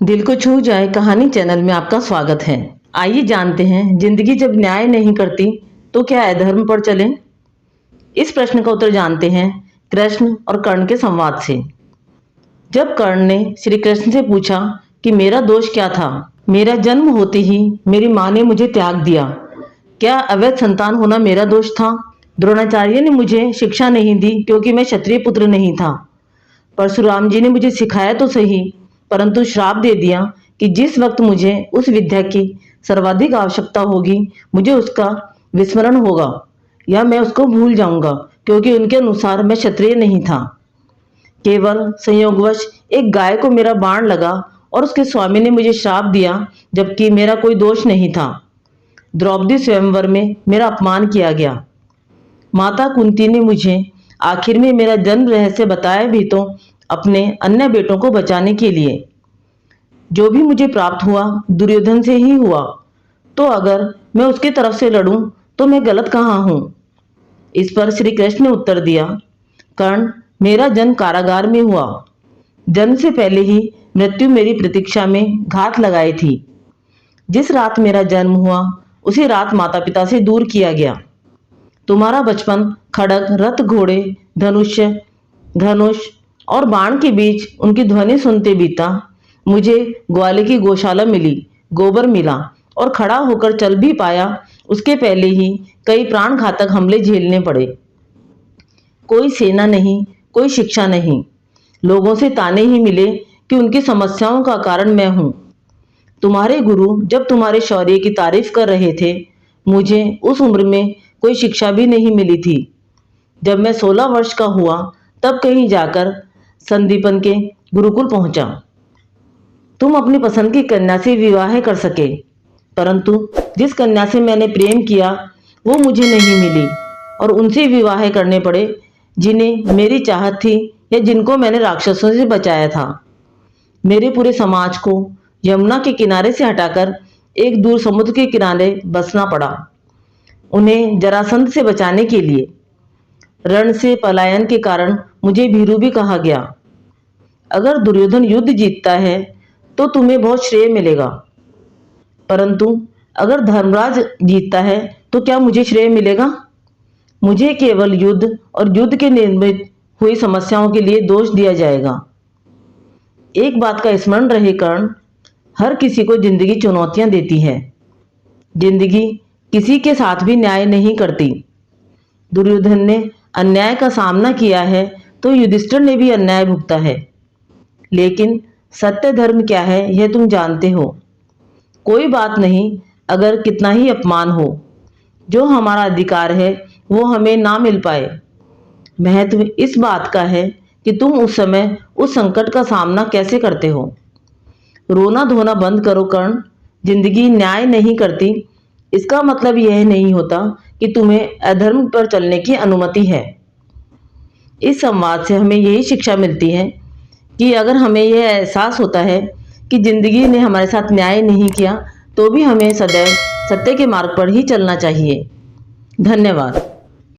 दिल को छू जाए कहानी चैनल में आपका स्वागत है। आइए जानते हैं, जिंदगी जब न्याय नहीं करती तो क्या अधर्म पर चले। इस प्रश्न का उत्तर जानते हैं कृष्ण और कर्ण के संवाद से। जब कर्ण ने श्री कृष्ण से पूछा कि मेरा दोष क्या था, मेरा जन्म होते ही मेरी माँ ने मुझे त्याग दिया, क्या अवैध संतान होना मेरा दोष था? द्रोणाचार्य ने मुझे शिक्षा नहीं दी क्योंकि मैं क्षत्रिय पुत्र नहीं था। परशुराम जी ने मुझे सिखाया तो सही, परंतु श्राप दे दिया कि जिस वक्त मुझे उस विद्या की सर्वाधिक आवश्यकता होगी, मुझे उसका विस्मरण होगा या मैं उसको भूल जाऊंगा, क्योंकि उनके अनुसार मैं क्षत्रिय नहीं था। केवल संयोगवश एक गाय को मेरा बाण लगा और उसके स्वामी ने मुझे श्राप दिया, जबकि मेरा कोई दोष नहीं था। द्रौपदी स्वयंवर में मेरा अपमान किया गया। माता कुंती ने मुझे आखिर में मेरा जन्म रहस्य बताया भी तो अपने अन्य बेटों को बचाने के लिए। जो भी मुझे प्राप्त हुआ दुर्योधन से ही हुआ, तो अगर मैं उसकी तरफ से लड़ूं तो मैं गलत कहाँ हूं? इस पर श्री कृष्ण ने उत्तर दिया, कर्ण, मेरा जन्म कारागार में हुआ। जन्म से पहले ही मृत्यु मेरी प्रतीक्षा में घात लगाई थी। जिस रात मेरा जन्म हुआ उसी रात माता पिता से दूर किया गया। तुम्हारा बचपन खड़ग, रथ, घोड़े, धनुष और बाण के बीच उनकी ध्वनि सुनते बीता। मुझे ग्वाले की गौशाला मिली, गोबर मिला और खड़ा होकर चल भी पाया, उसके पहले ही कई प्राण घातक हमले झेलने पड़े। कोई सेना नहीं, कोई शिक्षा नहीं, लोगों से ताने ही मिले कि उनकी समस्याओं का कारण मैं हूं। तुम्हारे गुरु जब तुम्हारे शौर्य की तारीफ कर रहे थे, मुझे उस उम्र में कोई शिक्षा भी नहीं मिली थी। जब मैं 16 वर्ष का हुआ तब कहीं जाकर संदीपन के गुरुकुल पहुंचा। तुम अपनी पसंद की कन्या से विवाह कर सके, परंतु जिस कन्या से मैंने प्रेम किया वो मुझे नहीं मिली और उनसे विवाह करने पड़े जिन्हें मेरी चाहत थी या जिनको मैंने राक्षसों से बचाया था। मेरे पूरे समाज को यमुना के किनारे से हटाकर एक दूर समुद्र के किनारे बसना पड़ा, उन्हें जरासंध से बचाने के लिए। रण से पलायन के कारण मुझे भीरू भी कहा गया। अगर दुर्योधन युद्ध जीतता है तो तुम्हें बहुत श्रेय मिलेगा, परंतु अगर धर्मराज जीतता है तो क्या मुझे श्रेय मिलेगा? मुझे केवल युद्ध और युद्ध के निर्मित हुई समस्याओं के लिए दोष दिया जाएगा। एक बात का स्मरण रहे कर्ण, हर किसी को जिंदगी चुनौतियां देती है। जिंदगी किसी के साथ भी न्याय नहीं करती। दुर्योधन ने अन्याय का सामना किया है तो युधिष्ठिर ने भी अन्याय भुगता है, लेकिन सत्य धर्म क्या है यह तुम जानते हो। कोई बात नहीं अगर कितना ही अपमान हो, जो हमारा अधिकार है वो हमें ना मिल पाए। महत्व इस बात का है कि तुम उस समय उस संकट का सामना कैसे करते हो। रोना धोना बंद करो कर्ण, जिंदगी न्याय नहीं करती इसका मतलब यह नहीं होता कि तुम्हें अधर्म पर चलने की अनुमति है। इस संवाद से हमें यही शिक्षा मिलती है कि अगर हमें यह एहसास होता है कि जिंदगी ने हमारे साथ न्याय नहीं किया, तो भी हमें सदैव सत्य के मार्ग पर ही चलना चाहिए। धन्यवाद।